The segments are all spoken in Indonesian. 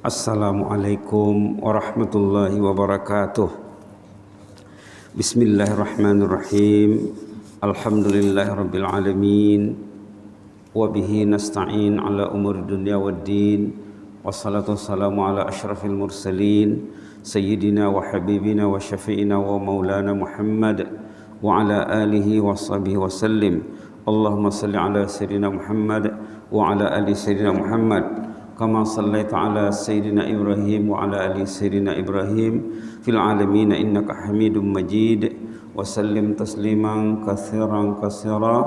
Assalamualaikum warahmatullahi wabarakatuh. Bismillahirrahmanirrahim. Alhamdulillahirabbil alamin. Wa bihi nasta'in ala umuri dunya waddin. Wassalatu wassalamu ala asyrafil mursalin sayyidina wa habibina wa syafi'ina wa maulana Muhammad wa ala alihi wa sahbihi wa sallim. Allahumma salli ala sayyidina Muhammad wa ala ali sayyidina Muhammad kama sallaita ala sayyidina Ibrahim wa ala ali sayyidina Ibrahim fil alamin innaka Hamidum Majid wa sallim tasliman katsiran katsira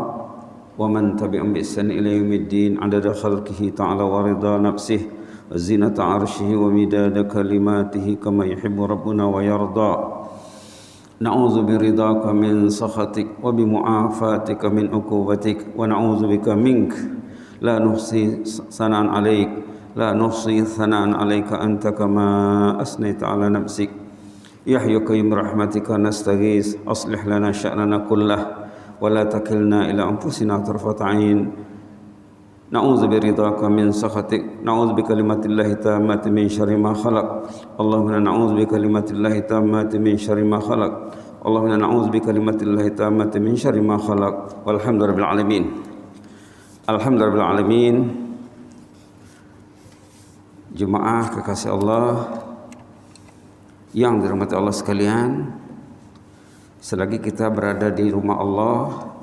wa man tabi'ahum bi ihsan ila yaumiddin adada khalqihi ta'ala wa ridha nafsihi wa zinata 'arsyihi wa midada kalimatihi kama yuhibbu rabbuna wa yarda. Na'udzu biridhaka min sakhatik wa bi mu'afatika min uqubatik wa na'udzu bika mink la nuhsi sana'an 'alaik لا نحصي ثناء عليك أنت كما أثنيت على نفسك يا حي يا قيوم برحمتك نستغيث أصلح لنا شأننا كله ولا تكلنا إلى أنفسنا طرفة عين نعوذ برضاك من سخطك نعوذ بكلمات الله التامات من شر ما خلق اللهم نعوذ بكلمات الله التامات من شر ما خلق اللهم نعوذ بكلمات الله التامات من شر ما خلق والحمد لله رب العالمين. الحمد لله رب العالمين. Jemaah kekasih Allah yang dirahmati Allah sekalian, selagi kita berada di rumah Allah,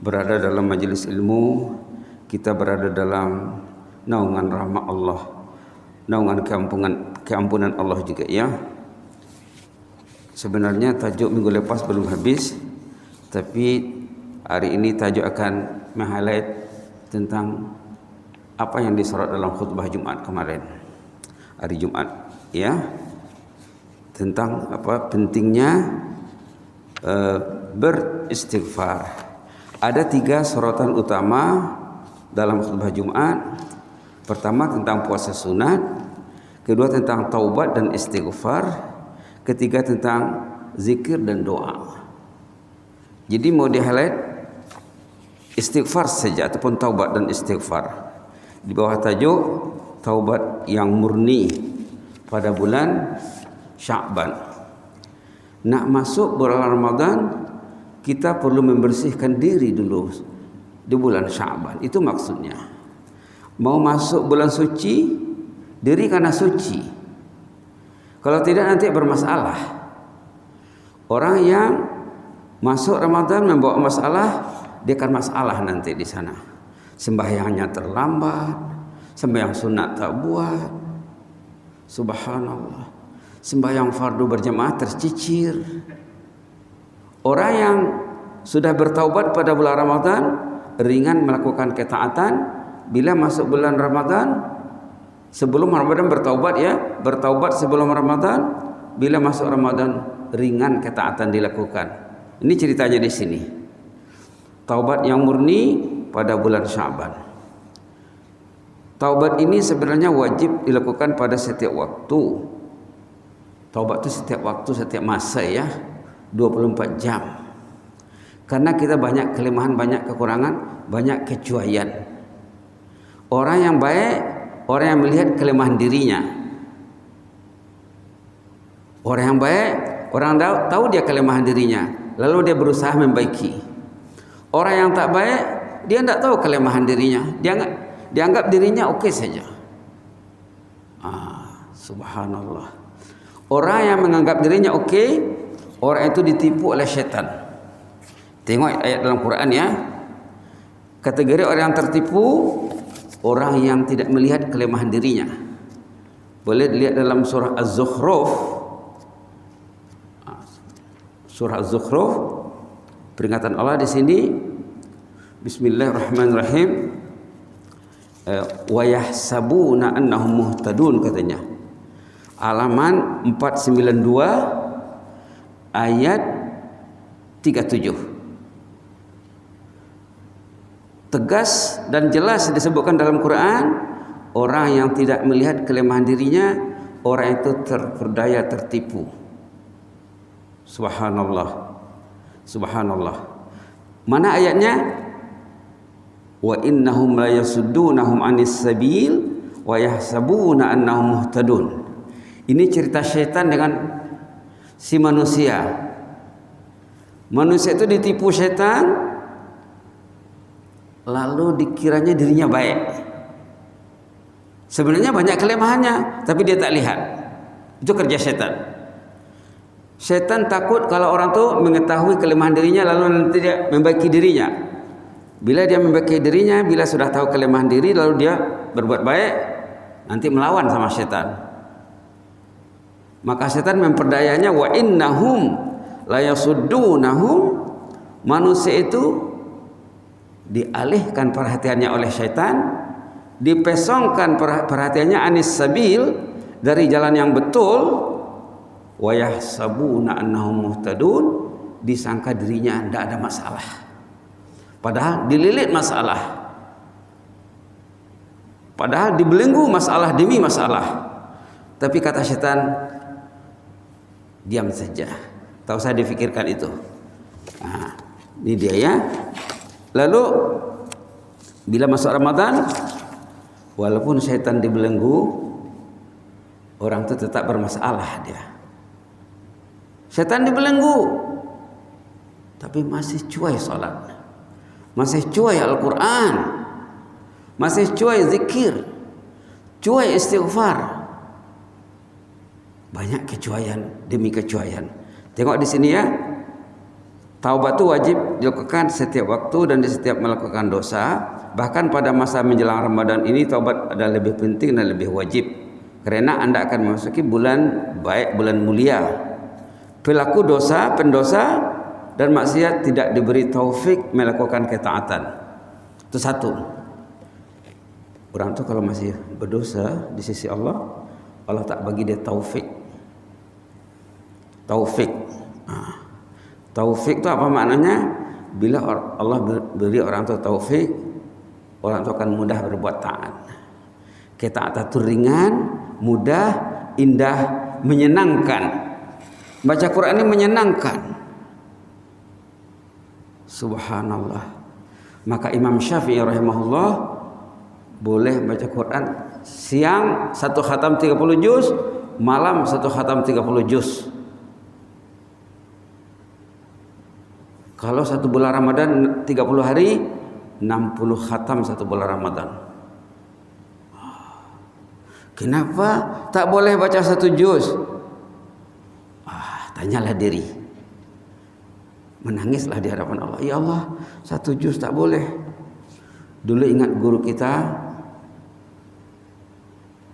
berada dalam majelis ilmu, kita berada dalam naungan rahmat Allah, naungan keampunan Allah juga ya. Sebenarnya tajuk minggu lepas belum habis, tapi hari ini tajuk akan meng-highlight tentang apa yang disorot dalam khutbah Jumat kemarin, hari Jumat ya, tentang apa pentingnya beristighfar. Ada 3 sorotan utama dalam khutbah Jumat. Pertama tentang puasa sunat, kedua tentang taubat dan istighfar, ketiga tentang zikir dan doa. Jadi mau di-highlight istighfar saja ataupun taubat dan istighfar. Di bawah tajuk taubat yang murni pada bulan Sya'ban. Nak masuk bulan Ramadan, kita perlu membersihkan diri dulu di bulan Sya'ban. Itu maksudnya. Mau masuk bulan suci, diri karena suci. Kalau tidak nanti bermasalah. Orang yang masuk Ramadan membawa masalah, dia akan masalah nanti di sana. Sembahyangnya terlambat, sembahyang sunat tak buat, subhanallah, sembahyang fardu berjamaah tercicir. Orang yang sudah bertaubat pada bulan Ramadan ringan melakukan ketaatan, bila masuk bulan Ramadan, sebelum Ramadan bertaubat ya, bertaubat sebelum Ramadan, bila masuk Ramadan ringan ketaatan dilakukan. Ini ceritanya di sini. Taubat yang murni pada bulan Sya'ban. Taubat ini sebenarnya wajib dilakukan pada setiap waktu. Taubat itu setiap waktu, setiap masa ya, 24 jam. Karena kita banyak kelemahan, banyak kekurangan, banyak kecuaian. Orang yang baik, orang yang melihat kelemahan dirinya. Orang yang baik, orang tahu dia kelemahan dirinya, lalu dia berusaha membaiki. Orang yang tak baik, dia tidak tahu kelemahan dirinya, dia anggap dirinya okey saja. Subhanallah. Orang yang menganggap dirinya okey, orang itu ditipu oleh syaitan. Tengok ayat dalam Quran ya. Kategori orang yang tertipu, orang yang tidak melihat kelemahan dirinya. Boleh dilihat dalam surah Az-Zukhruf. Surah Az-Zukhruf, peringatan Allah di sini. Bismillahirrahmanirrahim. Wa yahsabuna annahum muhtadun katanya. Halaman 492 ayat 37. Tegas dan jelas disebutkan dalam Quran, orang yang tidak melihat kelemahan dirinya, orang itu terperdaya tertipu. Subhanallah. Subhanallah. Mana ayatnya? Wa innahum la yasuddunahum 'anis sabil wa yahsabuna annahum muhtadun. Ini cerita syaitan dengan si manusia. Manusia itu ditipu syaitan, lalu dikiranya dirinya baik. Sebenarnya banyak kelemahannya, tapi dia tak lihat. Itu kerja syaitan. Syaitan takut kalau orang tu mengetahui kelemahan dirinya, lalu nanti dia membaiki dirinya. Bila dia membaiki dirinya, bila sudah tahu kelemahan diri, lalu dia berbuat baik, nanti melawan sama syaitan. Maka syaitan memperdayanya, wa innahum la yasuddunahum. Manusia itu dialihkan perhatiannya oleh syaitan, dipesongkan perhatiannya anis sabil, dari jalan yang betul, wa yahsabuna annahum muhtadun, disangka dirinya tidak ada masalah, padahal dililit masalah, padahal dibelenggu masalah demi masalah. Tapi kata syaitan, diam saja, tak usah difikirkan itu. Nah, ini dia ya. Lalu bila masuk Ramadan, walaupun syaitan dibelenggu, orang itu tetap bermasalah dia. Syaitan dibelenggu, tapi masih cuai salat, masih cuai Al-Quran, masih cuai zikir, cuai istighfar. Banyak kecuaian demi kecuaian. Tengok di sini ya. Taubat itu wajib dilakukan setiap waktu dan di setiap melakukan dosa. Bahkan pada masa menjelang Ramadan ini, taubat adalah lebih penting dan lebih wajib. Karena Anda akan memasuki bulan baik, bulan mulia. Pelaku dosa, pendosa dan maksiat tidak diberi taufik melakukan ketaatan. Itu satu. Orang itu kalau masih berdosa di sisi Allah, Allah tak bagi dia taufik. Taufik. Taufik itu apa maknanya? Bila Allah beri orang itu taufik, orang itu akan mudah berbuat taat. Ketaatan itu ringan, mudah, indah, menyenangkan. Baca Quran ini menyenangkan. Subhanallah. Maka Imam Syafi'i rahimahullah boleh baca Quran siang 1 khatam 30 juz, malam 1 khatam 30 juz. Kalau 1 bulan Ramadan 30 hari, 60 khatam 1 bulan Ramadan. Kenapa tak boleh baca 1 juz? Tanyalah diri. Menangislah di hadapan Allah. Ya Allah, 1 juz tak boleh. Dulu ingat guru kita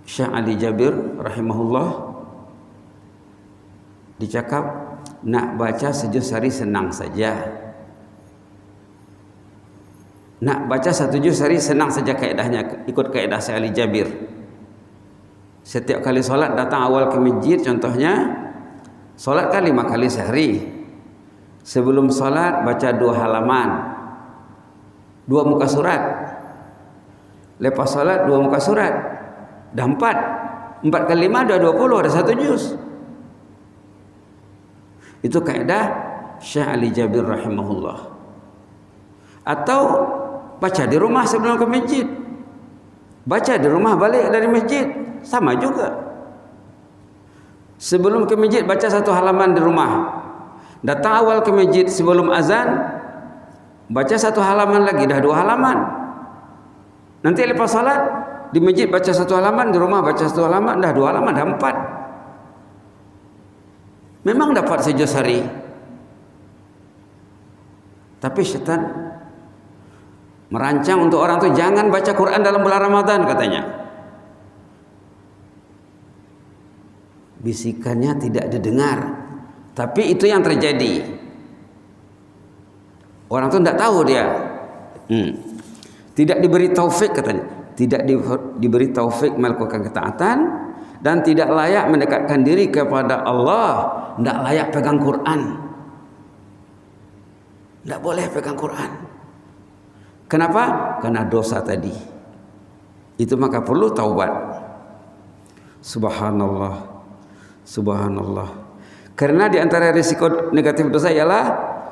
Syekh Ali Jabir rahimahullah, dicakap nak baca sejuz hari senang saja. Nak baca 1 juz hari senang saja kaedahnya, ikut kaedah Syekh Ali Jabir. Setiap kali solat datang awal ke masjid, contohnya solat kan 5 kali sehari. Sebelum solat baca 2 halaman, 2 muka surat. Lepas solat 2 muka surat. Dah 4 kali 5 dah 20, ada 1 juz. Itu kaedah Syekh Ali Jabir rahimahullah. Atau baca di rumah sebelum ke masjid, baca di rumah balik dari masjid, sama juga. Sebelum ke masjid baca 1 halaman di rumah, datang awal ke masjid sebelum azan, baca 1 halaman lagi, dah 2 halaman. Nanti lepas salat di masjid baca 1 halaman, di rumah baca 1 halaman, dah 2 halaman, dah 4. Memang dapat sejuz hari. Tapi syaitan merancang untuk orang itu jangan baca Quran dalam bulan Ramadan, katanya. Bisikannya tidak didengar, tapi itu yang terjadi. Orang itu tidak tahu dia. Tidak diberi taufik, katanya. Tidak diberi taufik melakukan ketaatan dan tidak layak mendekatkan diri kepada Allah. Tidak layak pegang Quran. Tidak boleh pegang Quran. Kenapa? Karena dosa tadi. Itu maka perlu taubat. Subhanallah. Subhanallah. Karena di antara risiko negatif dosa ialah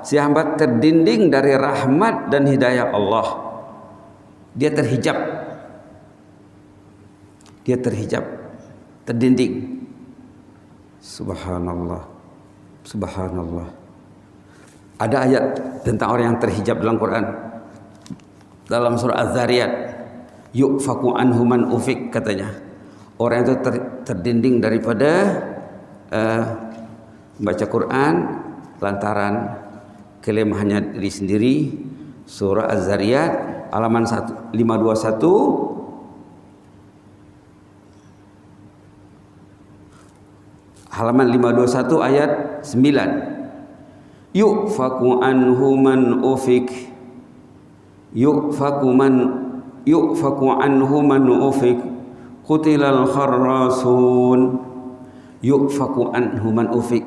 si hamba terdinding dari rahmat dan hidayah Allah. Dia terhijab. dia terhijab, terdinding. Subhanallah, subhanallah. Ada ayat tentang orang yang terhijab dalam Quran, dalam surah Az-Zariyat, yufaku anhu man ufik, katanya orang itu terdinding daripada membaca Quran lantaran kelemahannya diri sendiri. Surah Az-Zariyat halaman 521, halaman 521 ayat 9. Yufaku anhu man ufik, yufaku anhu man ufik, qutilal kharrasun. Yufaku anhu man ufik,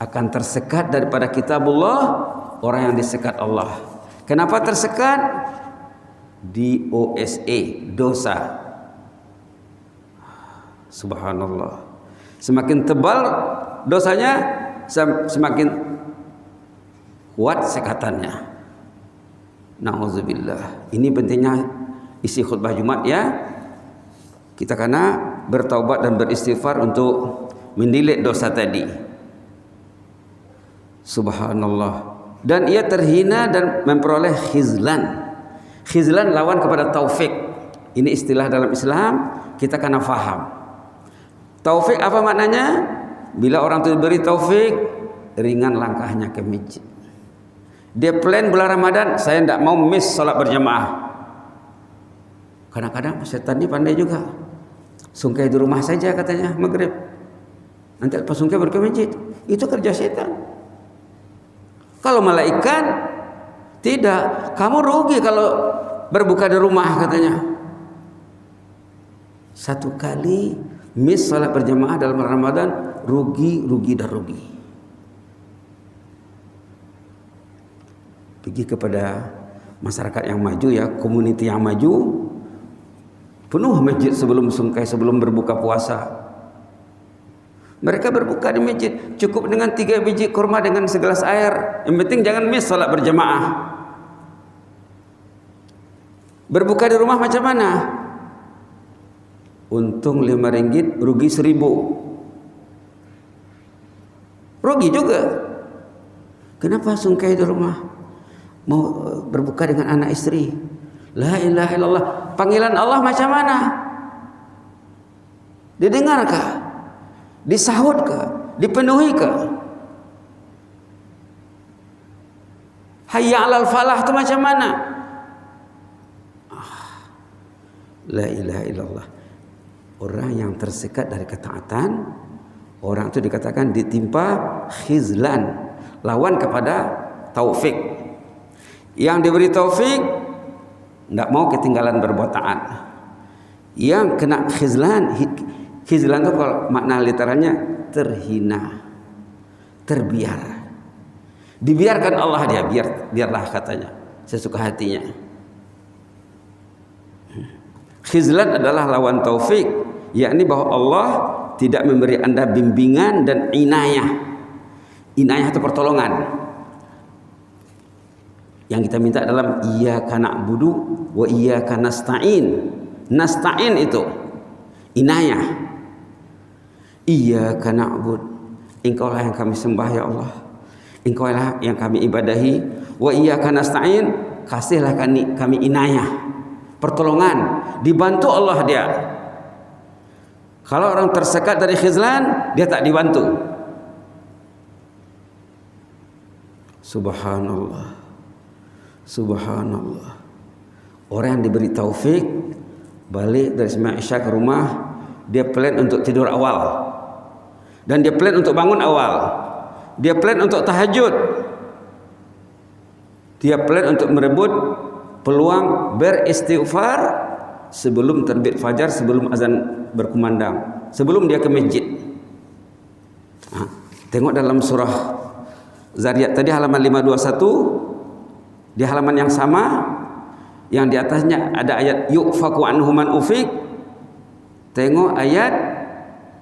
akan tersekat daripada kitabullah orang yang disekat Allah. Kenapa tersekat? DOSA, dosa. Subhanallah. Semakin tebal dosanya, semakin kuat sekatannya. Nauzubillah. Ini pentingnya isi khutbah Jumat ya. Kita karena bertaubat dan beristighfar untuk mendilik dosa tadi. Subhanallah. Dan ia terhina dan memperoleh khizlan. Khizlan lawan kepada taufik. Ini istilah dalam Islam, kita kena faham. Taufik apa maknanya? Bila orang itu diberi taufik, ringan langkahnya ke masjid. Dia plan bulan Ramadan, saya tidak mau miss salat berjamaah. Kadang-kadang setan ini pandai juga. Sungkai di rumah saja katanya maghrib. Nanti lepas sungkai baru ke masjid. Itu kerja setan. Kalau malaikat tidak, kamu rugi kalau berbuka di rumah katanya. Satu kali miss salat berjamaah dalam Ramadan, rugi dan rugi. Pergi kepada masyarakat yang maju ya, community yang maju, penuh masjid sebelum sungkai, sebelum berbuka puasa. Mereka berbuka di masjid cukup dengan 3 biji kurma dengan segelas air. Yang penting jangan miss salat berjamaah. Berbuka di rumah macam mana? Untung 5 ringgit, rugi 1000. Rugi juga. Kenapa sungkai di rumah? Mau berbuka dengan anak istri. La ilaha illallah. Panggilan Allah macam mana? Didengarkah? Disahudkah? Dipenuhikah? Hayya 'alal falah itu macam mana? La ilaha illallah. Orang yang tersekat dari ketaatan, orang itu dikatakan ditimpa khizlan, lawan kepada taufik. Yang diberi taufik tidak mau ketinggalan berbuat taat. Yang kena khizlan, khizlan itu kalau makna literalnya terhina, terbiar. Dibiarkan Allah dia, biarlah katanya, sesuka hatinya. Khizlan adalah lawan taufik, yakni bahwa Allah tidak memberi Anda bimbingan dan inayah. Inayah itu pertolongan. Yang kita minta dalam iyyaka na'budu wa iyyaka nasta'in. Nasta'in itu inayah. Iyyaka na'bud, Engkaulah yang kami sembah ya Allah, Engkaulah yang kami ibadahi. Wa iyyaka nasta'in, kasihlah kami inayah, pertolongan, dibantu Allah dia. Kalau orang tersekat dari khizlan, dia tak dibantu. Subhanallah. Subhanallah. Orang yang diberi taufik balik dari sembahyang Isya ke rumah, dia plan untuk tidur awal, dan dia plan untuk bangun awal, dia plan untuk tahajud, dia plan untuk merebut peluang beristighfar sebelum terbit fajar, sebelum azan berkumandang, sebelum dia ke masjid. Tengok dalam surah Zariyat tadi halaman 521. Di halaman yang sama, yang di atasnya ada ayat yufaku anhu man ufik. Tengok ayat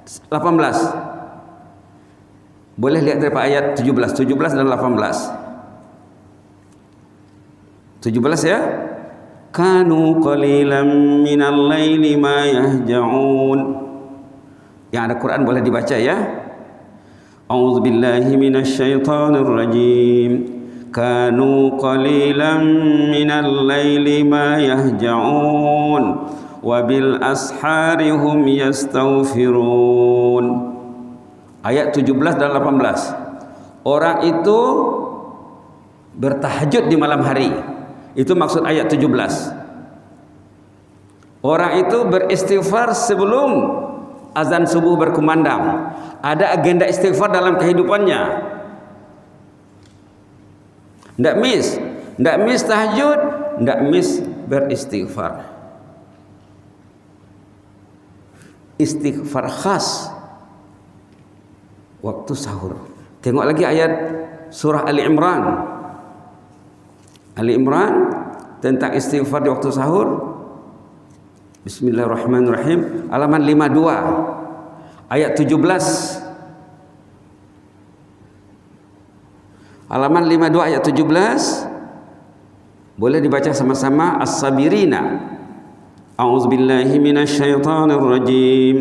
18. Boleh lihat dari ayat 17 dan 18. 17 ya. kanu qalilan minal laili ma yahja'un. Yang ada Quran boleh dibaca ya. A'udzu billahi minasy syaithanir rajim. Kanu qalilan minal laili ma yahja'un wa bil ashari hum yastaghfirun. Ayat 17 dan 18. Orang itu bertahajud di malam hari. Itu maksud ayat 17. Orang itu beristighfar sebelum azan subuh berkumandang. Ada agenda istighfar dalam kehidupannya. Ndak miss tahajud, ndak miss beristighfar. Istighfar khas waktu sahur. Tengok lagi ayat surah Ali Imran. Ali Imran tentang istighfar di waktu sahur. Bismillahirrahmanirrahim. Halaman 52 ayat 17. Halaman 52 ayat 17. Boleh dibaca sama-sama. As-sabirina. A'udzubillahi minasyaitonir rajim.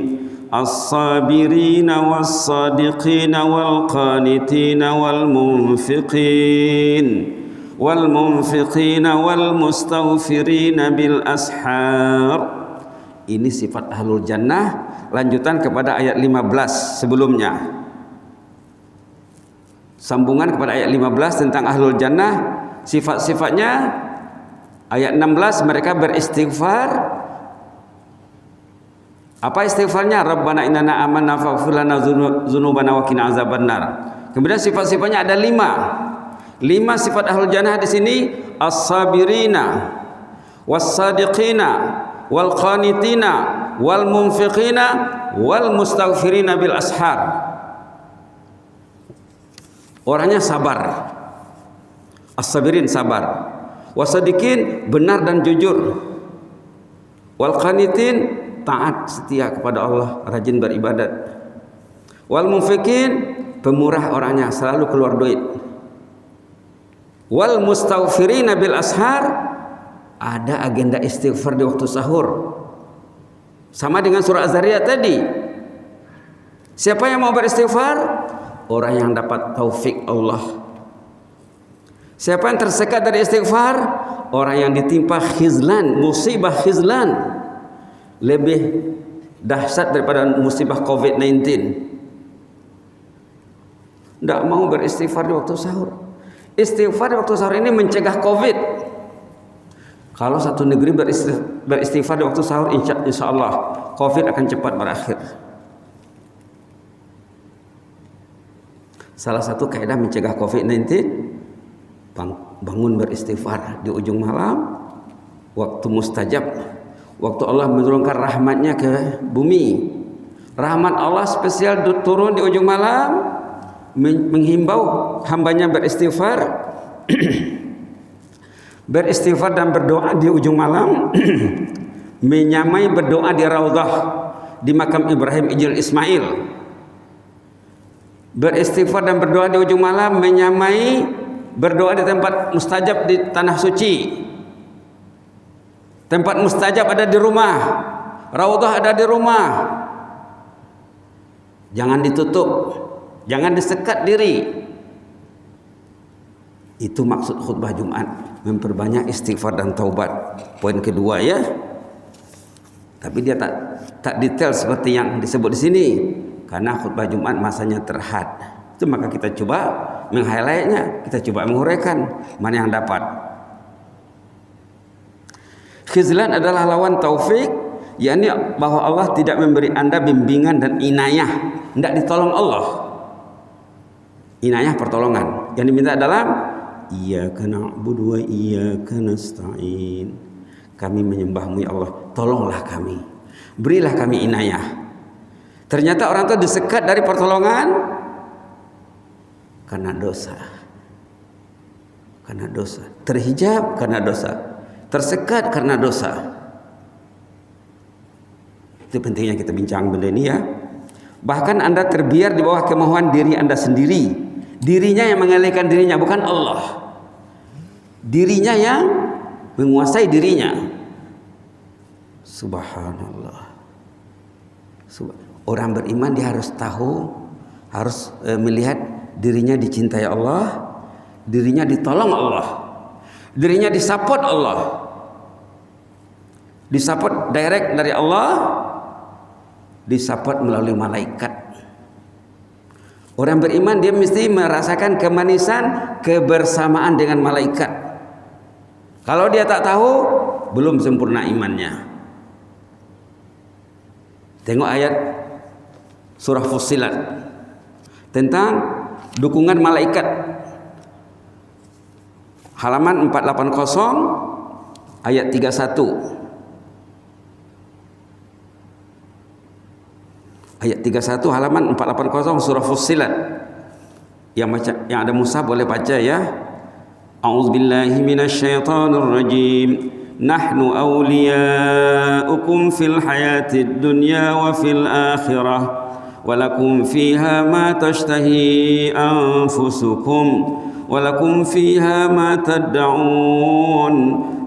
As-sabirina was-sadiqina wal-qanitina wal-munfiqin wal-mustaghfirina bil ashar. Ini sifat ahlul jannah, lanjutan kepada ayat 15 sebelumnya. Sambungan kepada ayat 15 tentang ahlul jannah, sifat-sifatnya. Ayat 16 mereka beristighfar. Apa istighfarnya? Rabbana innana amanna faghfir lana dzunubana wa qina azabannar. Kemudian sifat-sifatnya ada 5. 5 sifat ahlul jannah di sini: as-sabirina, was-sadiqina, wal-qanitina, wal-munfiqina, wal-mustaghfirina bil ashar. Orangnya sabar. As-sabirin sabar. Was-sadiqin benar dan jujur. Wal-qanitin taat setia kepada Allah, rajin beribadat. Wal-munfiqin pemurah orangnya, selalu keluar duit. Wal mustaghfirina bil ashar, ada agenda istighfar di waktu sahur. Sama dengan surah Az-Zariyat tadi. Siapa yang mau beristighfar? Orang yang dapat taufik Allah. Siapa yang tersekat dari istighfar? Orang yang ditimpa khizlan, musibah khizlan. Lebih dahsyat daripada musibah COVID-19. Tidak mau beristighfar di waktu sahur. Istighfar di waktu sahur ini mencegah COVID. Kalau satu negeri beristighfar di waktu sahur, insya Allah COVID akan cepat berakhir. Salah satu kaidah mencegah COVID-19, bangun beristighfar di ujung malam, waktu mustajab, waktu Allah menurunkan rahmatnya ke bumi. Rahmat Allah spesial turun di ujung malam, menghimbau hambanya beristighfar. Beristighfar dan berdoa di ujung malam. Menyamai berdoa di Raudhah, di makam Ibrahim Ijil Ismail. Beristighfar dan berdoa di ujung malam menyamai berdoa di tempat mustajab di tanah suci. Tempat mustajab ada di rumah, Raudhah ada di rumah. Jangan ditutup, jangan disekat diri. Itu maksud khutbah Jumat, memperbanyak istighfar dan taubat. Poin kedua ya. Tapi dia tak detail seperti yang disebut di sini, karena khutbah Jumat masanya terhad. Itu maka kita coba meng-highlightnya, kita coba menguraikan mana yang dapat. Khizlan adalah lawan taufik, yakni bahwa Allah tidak memberi Anda bimbingan dan inayah, tidak ditolong Allah. Inayah pertolongan. Yang diminta dalam iyyaka na'budu wa iyyaka nasta'in. Kami menyembahmu ya Allah, tolonglah kami. Berilah kami inayah. Ternyata orang itu disekat dari pertolongan karena dosa. Karena dosa. Terhijab karena dosa. Tersekat karena dosa. Itu pentingnya kita bincang benda ini ya. Bahkan Anda terbiar di bawah kemauan diri Anda sendiri. Dirinya yang mengalihkan dirinya, bukan Allah. Dirinya yang menguasai dirinya. Subhanallah. Orang beriman dia harus tahu, harus melihat dirinya dicintai Allah, dirinya ditolong Allah, dirinya disupport Allah, disupport direct dari Allah, disupport melalui malaikat. Orang beriman dia mesti merasakan kemanisan kebersamaan dengan malaikat. Kalau dia tak tahu, belum sempurna imannya. Tengok ayat surah Fussilat tentang dukungan malaikat. Halaman 480 ayat 31. Ayat 31 halaman 480 surah Fussilat. Yang ada Musa boleh baca ya. A'udzubillahi minasyaitonir rajim. Nahnu awliya'ukum fil hayatid dunya wa fil akhirah. Walakum fiha ma tashtahi anfusukum. Walakum fiha ma tad'un.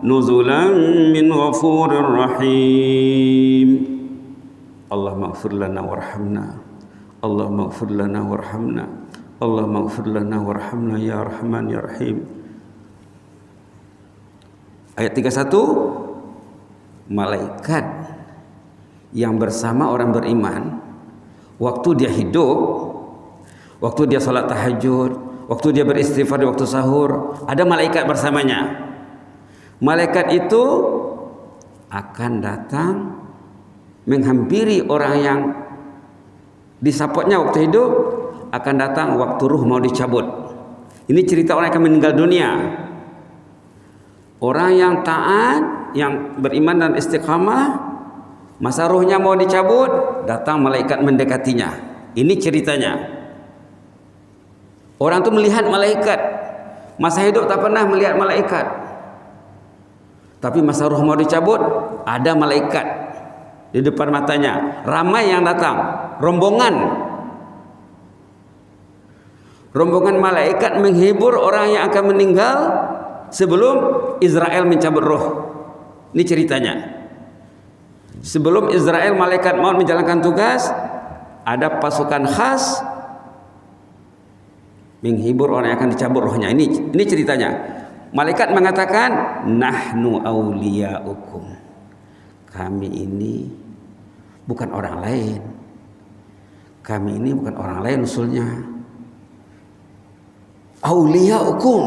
Nuzulan min ghafurir rahim. Allahumma ighfir lana warhamna. Allahumma ighfir lana warhamna. Allahumma ighfir lana warhamna ya Rahman ya Rahim. Ayat 31, malaikat yang bersama orang beriman waktu dia hidup, waktu dia salat tahajud, waktu dia beristighfar di waktu sahur, ada malaikat bersamanya. Malaikat itu akan datang menghampiri orang yang disapotnya waktu hidup, akan datang waktu ruh mau dicabut. Ini cerita orang yang akan meninggal dunia. Orang yang taat, yang beriman dan istiqamah, masa ruhnya mau dicabut, datang malaikat mendekatinya. Ini ceritanya. Orang itu melihat malaikat. Masa hidup tak pernah melihat malaikat. Tapi masa ruh mau dicabut, ada malaikat di depan matanya. Ramai yang datang, rombongan. Rombongan malaikat menghibur orang yang akan meninggal sebelum Israel mencabut roh. Ini ceritanya. Sebelum Israel malaikat maut menjalankan tugas, ada pasukan khas menghibur orang yang akan dicabut rohnya. Ini ceritanya. Malaikat mengatakan, nahnu awliya'ukum. Kami ini bukan orang lain. Kami ini bukan orang lain usulnya. Awliya'ukum,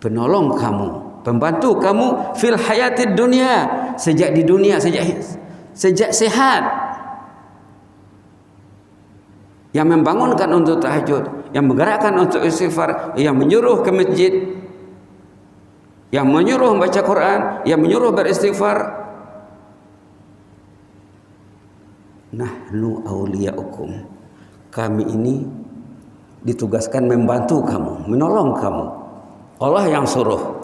penolong kamu, pembantu kamu fil hayatid dunia, sejak di dunia, sejak sehat. Yang membangunkan untuk tahajud, yang menggerakkan untuk istighfar, yang menyuruh ke masjid, yang menyuruh membaca Quran, yang menyuruh beristighfar. Nahnu awliya'ukum. Kami ini ditugaskan membantu kamu, menolong kamu. Allah yang suruh.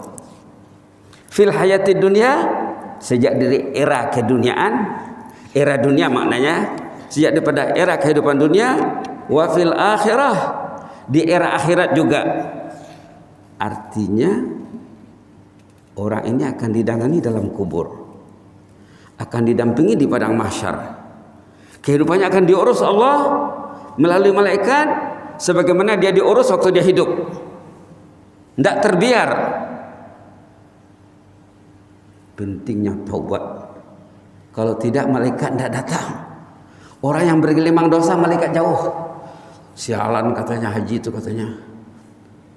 Fil hayatid dunia, sejak dari era keduniaan, era dunia maknanya sejak daripada era kehidupan dunia, wa fil akhirah, di era akhirat juga. Artinya orang ini akan didangani dalam kubur, akan didampingi di padang mahsyar. Kehidupannya akan diurus Allah melalui malaikat sebagaimana dia diurus waktu dia hidup. Tidak terbiar. Pentingnya taubat. Kalau tidak malaikat tidak datang. Orang yang bergelimang dosa malaikat jauh. Sialan katanya haji itu katanya.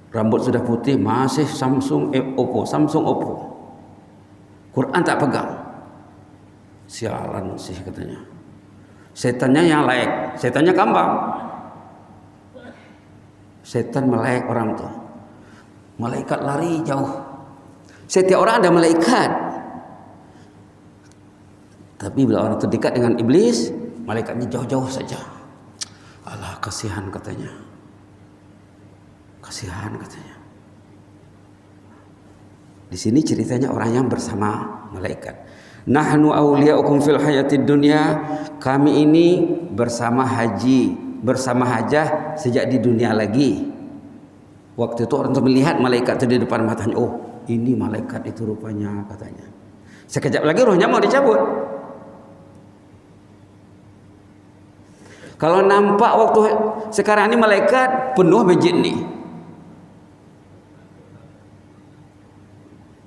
Rambut sudah putih masih Samsung Oppo. Quran tak pegang. Sialan sih katanya. Setannya yang layak, setannya kambang. Setan melayak orang tu. Malaikat lari jauh. Setiap orang ada malaikat. Tapi bila orang terdekat dengan iblis, malaikatnya jauh-jauh saja. Alah, kasihan katanya. Kasihan katanya. Di sini ceritanya orang yang bersama malaikat. Nahnu awliya'ukum fil hayatid dunya. Kami ini bersama haji, bersama hajah sejak di dunia lagi. Waktu itu orang itu melihat malaikat itu di depan matanya. Oh, ini malaikat itu rupanya, katanya. Sekejap lagi rohnya mau dicabut. Kalau nampak waktu sekarang ini malaikat penuh masjid nih,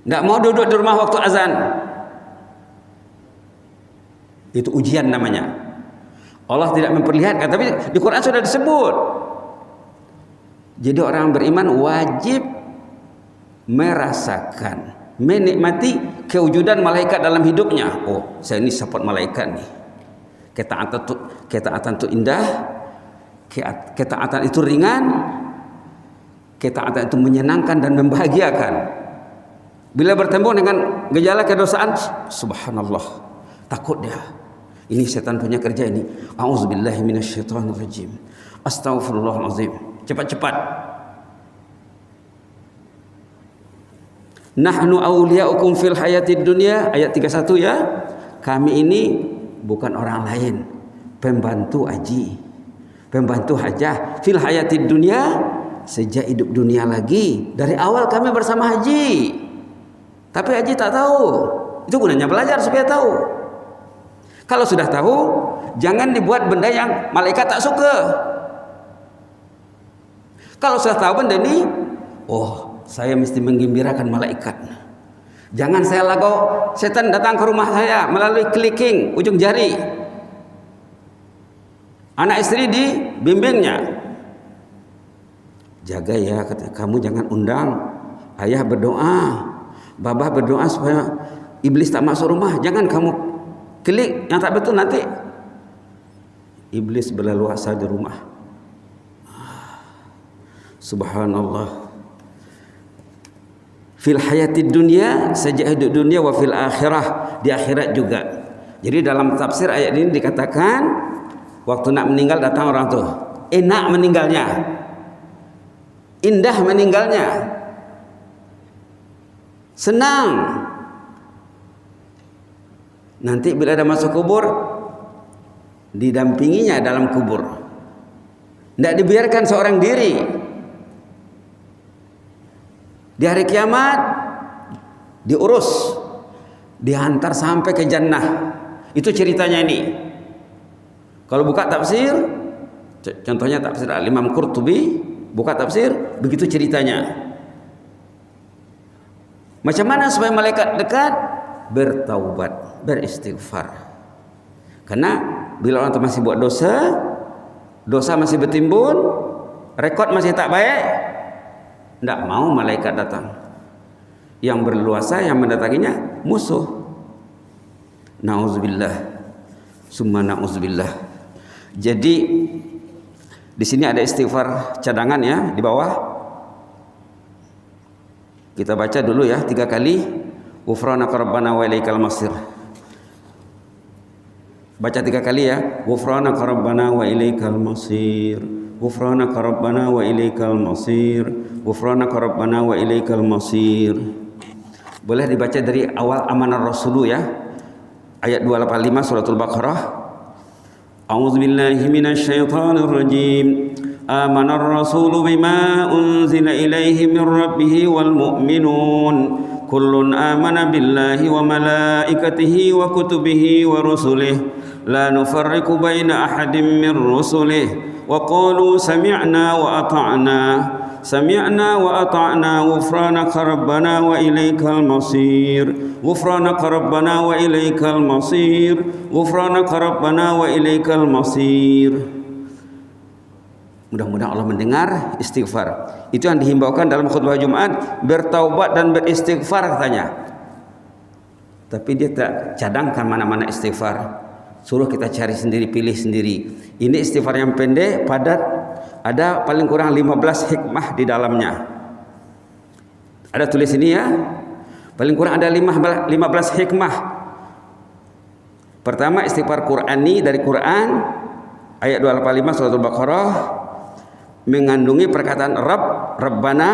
nggak mau duduk di rumah waktu azan. Itu ujian namanya. Allah tidak memperlihatkan, tapi di Quran sudah disebut. Jadi orang beriman wajib merasakan, menikmati kewujudan malaikat dalam hidupnya. Oh, saya ini support malaikat nih. Ketaatan itu indah, ketaatan itu ringan, ketaatan itu menyenangkan dan membahagiakan. Bila bertemu dengan gejala kedosaan, subhanallah, takut dia. Ini setan punya kerja ini. A'udzubillahi minasyaitonirrajim. Astaghfirullahalazim. Cepat-cepat. Nahnu awliya'ukum fil hayatid dunya, ayat 31 ya. Kami ini bukan orang lain, pembantu haji, pembantu hajah fil hayatid dunya, sejak hidup dunia lagi. Dari awal kami bersama haji. Tapi haji tak tahu. Itu gunanya belajar supaya tahu. Kalau sudah tahu, jangan dibuat benda yang malaikat tak suka. Kalau sudah tahu benda ini, oh, saya mesti menggembirakan malaikat. Jangan saya lagu setan datang ke rumah saya melalui clicking ujung jari. Anak istri dibimbingnya. Jaga ya, kata, kamu jangan undang. Ayah berdoa, babah berdoa supaya iblis tak masuk rumah. Jangan kamu klik yang tak betul, nanti iblis berleluasa di rumah. Subhanallah. Fil hayatid dunya, sejak hidup dunia, wa fil akhirah, di akhirat juga. Jadi dalam tafsir ayat ini dikatakan waktu nak meninggal datang orang tuh, enak meninggalnya, indah meninggalnya, senang. Nanti bila ada masuk kubur, didampinginya dalam kubur, tidak dibiarkan seorang diri. Di hari kiamat diurus, dihantar sampai ke jannah. Itu ceritanya ini. Kalau buka tafsir, contohnya tafsir Al-Imam Qurtubi, buka tafsir, begitu ceritanya. Macam mana supaya malaikat dekat? Bertaubat, beristighfar. Karena bila orang itu masih buat dosa, dosa masih bertimbun, rekod masih tak baik, tidak mau malaikat datang. Yang berluasa, yang mendatanginya musuh. Nauzubillah, summa nauzubillah. Jadi di sini ada istighfar cadangan ya di bawah. Kita baca dulu ya 3 kali. Ghufranaka rabbana wa ilaikal masir. Baca 3 kali ya. Ghufranaka rabbana wa ilaikal masir. Ghufranaka rabbana wa ilaikal masir. Ghufranaka rabbana wa ilaikal masir. Boleh dibaca dari awal amanar rasulu ya. Ayat 285 suratul Baqarah. A'udzubillahi minasyaitonir rajim. Amanar rasulu bima unzila ilaihi min rabbih wal mu'minun. Kullun amana billahi wa malaikatihi wa kutubihi wa rusulih. La nufarriqu baina ahadin min rusulih. Wa qalu sami'na wa ata'na. Sami'na wa ata'na ghufranaka rabbana wa ilaikal masir. Ghufranaka rabbana wa ilaikal masir. Ghufranaka rabbana wa ilaikal masir. Mudah-mudahan Allah mendengar istighfar. Itu yang dihimbaukan dalam khutbah Jumat, bertaubat dan beristighfar katanya. Tapi dia tak cadangkan mana-mana istighfar. Suruh kita cari sendiri, pilih sendiri. Ini istighfar yang pendek, padat, ada paling kurang 15 hikmah di dalamnya. Ada tulis ini ya. Paling kurang ada 15 hikmah. Pertama, istighfar Qur'ani dari Quran ayat 285 surah Al-Baqarah mengandungi perkataan Rabb, Rabbana,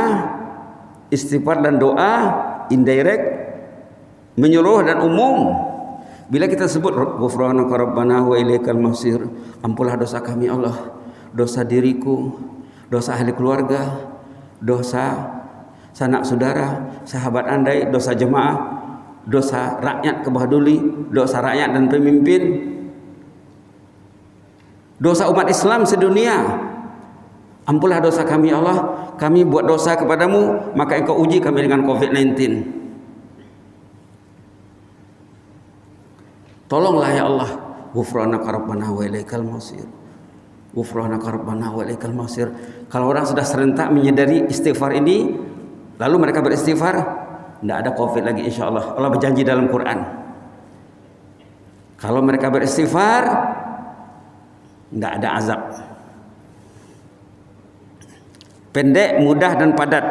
istighfar dan doa indirect, menyeluruh dan umum. Bila kita sebut Ghufranaka rabbana wa ilaikal masir, ampunlah dosa kami Allah, dosa diriku, dosa ahli keluarga, dosa sanak saudara, sahabat andai, dosa jemaah, dosa rakyat kebahaduli, dosa rakyat dan pemimpin, dosa umat Islam sedunia. Ampunlah dosa kami ya Allah, kami buat dosa kepadamu, maka engkau uji kami dengan COVID-19. Tolonglah ya Allah. Ghufranaka rabbana wa ilaikal masir. Ghufranaka rabbana wa ilaikal masir. Kalau orang sudah serentak menyadari istighfar ini, lalu mereka beristighfar, tidak ada COVID lagi insya Allah. Allah berjanji dalam Quran, kalau mereka beristighfar, tidak ada azab. Pendek, mudah dan padat.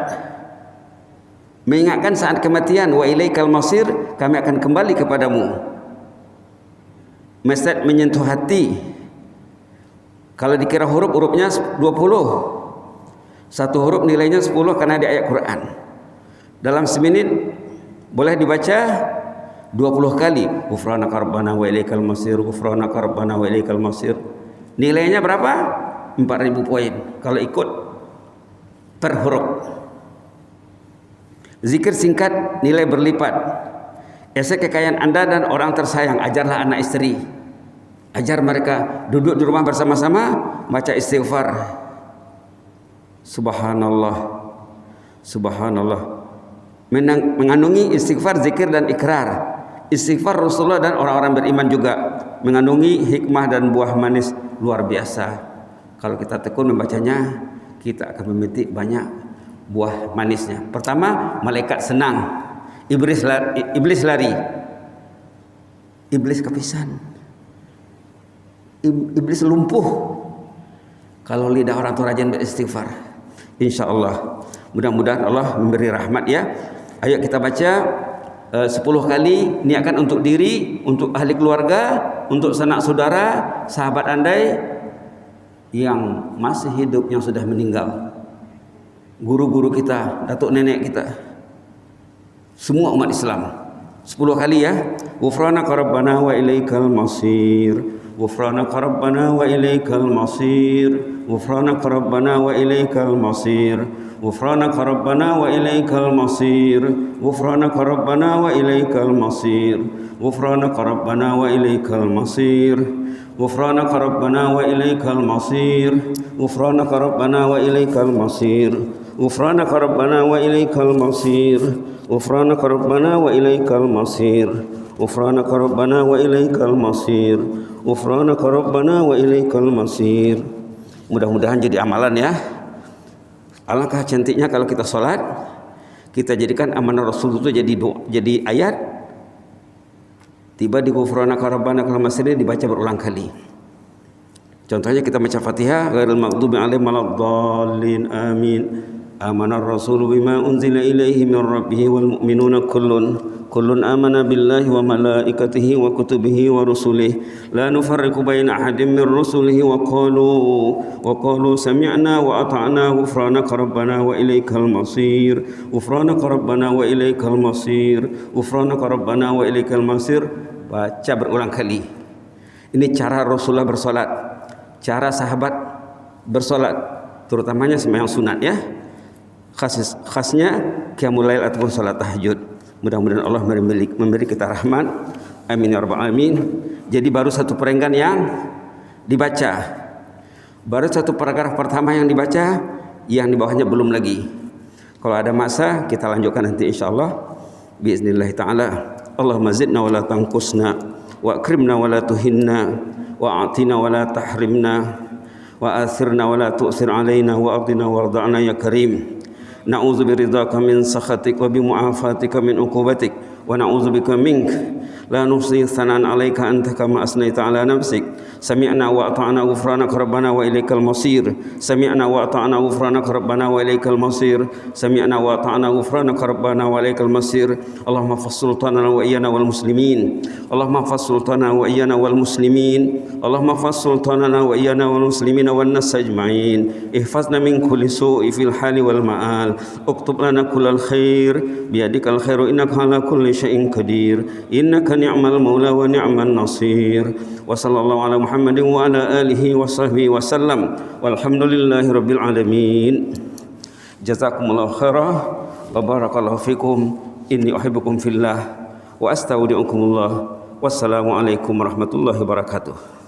Mengingatkan saat kematian, wa ilaikal masir, kami akan kembali kepadamu. Message menyentuh hati. Kalau dikira hurufnya 20. Satu huruf nilainya 10 karena di ayat Quran. Dalam semenit boleh dibaca 20 kali. Ghufranaka rabbana wa ilaikal masir, ghufranaka rabbana wa ilaikal masir. Nilainya berapa? 4.000 poin kalau ikut per huruf. Zikir singkat nilai berlipat. Esek kekayaan Anda dan orang tersayang. Ajarlah anak istri, ajar mereka duduk di rumah bersama-sama baca istighfar. Subhanallah, subhanallah. Mengandungi istighfar, zikir dan ikrar. Istighfar Rasulullah dan orang-orang beriman juga mengandungi hikmah dan buah manis luar biasa. Kalau kita tekun membacanya, kita akan memetik banyak buah manisnya. Pertama, malaikat senang, iblis lari, iblis kepisan, iblis lumpuh kalau lidah orang itu rajin beristighfar. Insya Allah, mudah-mudahan Allah memberi rahmat ya. Ayo kita baca 10 kali, niatkan untuk diri, untuk ahli keluarga, untuk sanak saudara, sahabat andai yang masih hidup, yang sudah meninggal, guru-guru kita, datuk nenek kita, semua umat Islam. 10 kali ya. Ghufranaka rabbana wa ilaikal masir, ghufranaka rabbana wa ilaikal masir, ghufranaka rabbana wa ilaikal masir, ghufranaka rabbana wa ilaikal masir, ghufranaka rabbana wa ilaikal masir, ghufranaka rabbana wa ilaikal masir, ghufranaka rabbana wa ilaikal masir, ghufranaka rabbana wa ilaikal masir, ghufranaka rabbana wa ilaikal masir, ghufranaka rabbana wa ilaikal masir, ghufranaka rabbana wa ilaikal masir, ghufranaka rabbana wa ilaikal masir. Mudah-mudahan jadi amalan ya. Alangkah cantiknya kalau kita sholat, kita jadikan amanah Rasul itu jadi ayat. Tiba di ghufranaka rabbana wal masir dibaca berulang kali. Contohnya kita baca Fatihah, ghairil maghdubi alaihim waladdallin, amin. Amanar rasulu bima unzila ilaihi min rabbih wal mu'minuna kullun amana billahi wa malaikatihi wa kutubihi wa rusulihi la nufarriqu baina ahadin min rusulihi wa qalu sami'na wa ata'na ghufranaka rabbana wa ilaikal masir, ghufranaka rabbana wa ilaikal masir, ghufranaka rabbana wa ilaikal masir. Baca berulang kali. Ini cara Rasulullah bersolat, cara sahabat bersolat, terutamanya sembahyang sunat ya. Khasnya qiyamul lail ataupun salat tahajud. Mudah-mudahan Allah memberi kita rahmat. Amin ya rabbal alamin. Jadi baru satu perenggan yang dibaca, baru satu paragraf pertama yang dibaca, yang di bawahnya belum lagi. Kalau ada masa kita lanjutkan nanti insyaallah biiznillah taala. Allahumma zidna wa la tanqusna, wa akrimna wa la tuhinna, wa atina wa la tahrimna, wa athirna wa la tu'sir alaina, wa ardina warda'na ya karim. Na'udzu biridhaka min sakhatik wa bi mu'afatika min uqubatik, wa na'udzu bika mink la nuhsi thanan 'alaika anta kama asnaita 'ala nafsik. Sami'na wa ata'na ghufranaka rabbana wa ilaikal masir, sami'na wa ata'na ghufranaka rabbana wa ilaikal masir, sami'na wa ata'na ghufranaka rabbana wa ilaikal masir. Allahumma fassultana wa iyyana wal muslimin, Allahumma fassultana wa iyyana wal muslimin, Allahumma fassultana wa iyyana wal muslimin wan nas ajma'in. Ihfazna min kulli su'i fil hali wal ma'al, uktub lana kullal khair biyadikal khairu innaka ala kulli syai'in qadir, innaka ni'mal maula wa ni'man nasir. Wa sallallahu ala Muhammadin wa ala alihi wa sahbihi wa sallam, walhamdulillahi rabbil alamin. Jazakumullahu khairah. wa barakallahu fikum. Inni uhibbukum fillah wa astaudiukumullah. Wassalamualaikum warahmatullahi wabarakatuh.